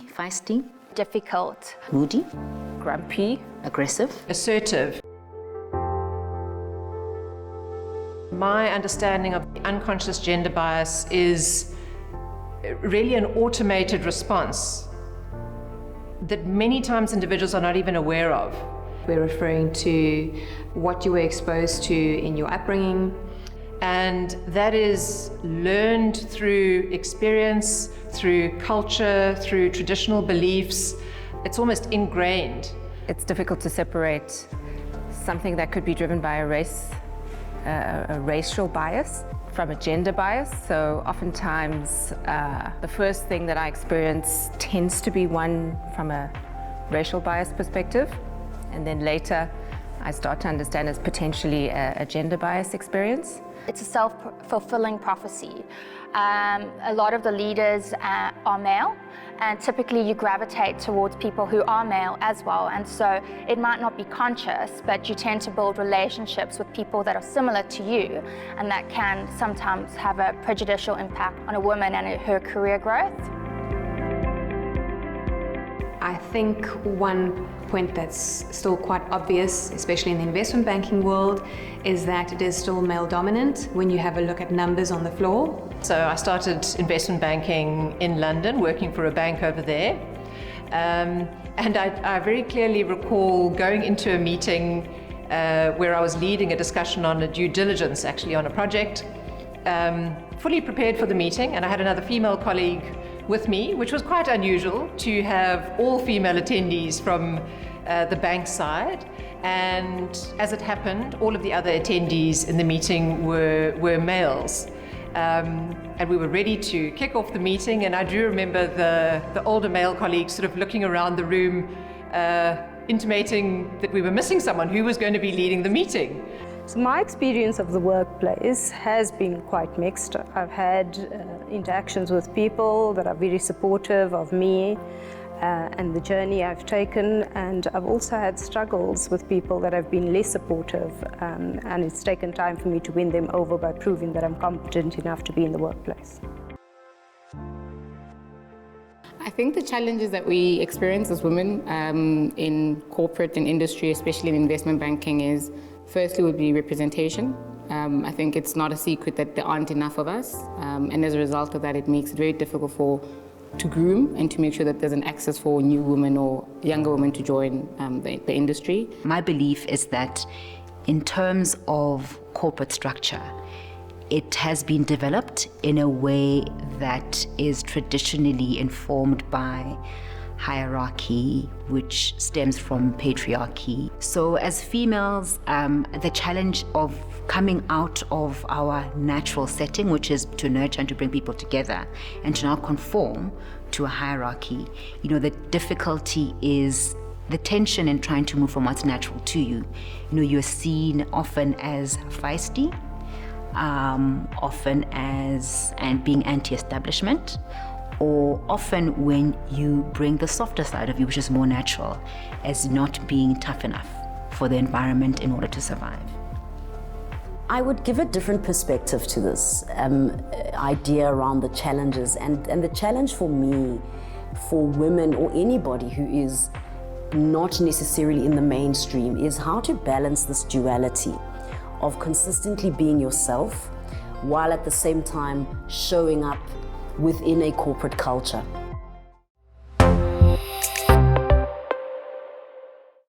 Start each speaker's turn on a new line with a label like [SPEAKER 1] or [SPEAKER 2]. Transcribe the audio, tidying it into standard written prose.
[SPEAKER 1] feisty,
[SPEAKER 2] difficult,
[SPEAKER 1] moody,
[SPEAKER 3] grumpy,
[SPEAKER 1] aggressive,
[SPEAKER 4] assertive. My understanding of unconscious gender bias is really an automated response that many times individuals are not even aware of.
[SPEAKER 5] We're referring to what you were exposed to in your upbringing.
[SPEAKER 4] And that is learned through experience, through culture, through traditional beliefs. It's almost ingrained.
[SPEAKER 3] It's difficult to separate something that could be driven by a racial bias from a gender bias. So oftentimes the first thing that I experience tends to be one from a racial bias perspective, and then later I start to understand as potentially a gender bias experience.
[SPEAKER 2] It's a self-fulfilling prophecy. A lot of the leaders are male, and typically you gravitate towards people who are male as well, and so it might not be conscious, but you tend to build relationships with people that are similar to you, and that can sometimes have a prejudicial impact on a woman and her career growth.
[SPEAKER 5] I think one point that's still quite obvious, especially in the investment banking world, is that it is still male dominant when you have a look at numbers on the floor.
[SPEAKER 4] So I started investment banking in London, working for a bank over there. And I very clearly recall going into a meeting where I was leading a discussion on a due diligence, actually on a project, fully prepared for the meeting, and I had another female colleague with me, which was quite unusual to have all female attendees from the bank side. And as it happened, all of the other attendees in the meeting were males. And we were ready to kick off the meeting, and I do remember the older male colleagues sort of looking around the room, intimating that we were missing someone who was going to be leading the meeting.
[SPEAKER 6] So my experience of the workplace has been quite mixed. I've had interactions with people that are very supportive of me and the journey I've taken, and I've also had struggles with people that have been less supportive, and it's taken time for me to win them over by proving that I'm competent enough to be in the workplace.
[SPEAKER 7] I think the challenges that we experience as women in corporate and industry, especially in investment banking, is firstly would be representation. I think it's not a secret that there aren't enough of us, and as a result of that, it makes it very difficult to groom and to make sure that there's an access for new women or younger women to join the industry.
[SPEAKER 1] My belief is that in terms of corporate structure, it has been developed in a way that is traditionally informed by hierarchy, which stems from patriarchy. So as females, the challenge of coming out of our natural setting, which is to nurture and to bring people together, and to now conform to a hierarchy, the difficulty is the tension in trying to move from what's natural to you. You're seen often as feisty, often as being anti-establishment, or often when you bring the softer side of you, which is more natural, as not being tough enough for the environment in order to survive.
[SPEAKER 8] I would give a different perspective to this idea around the challenges, and the challenge for me, for women or anybody who is not necessarily in the mainstream, is how to balance this duality of consistently being yourself while at the same time showing up within a corporate culture.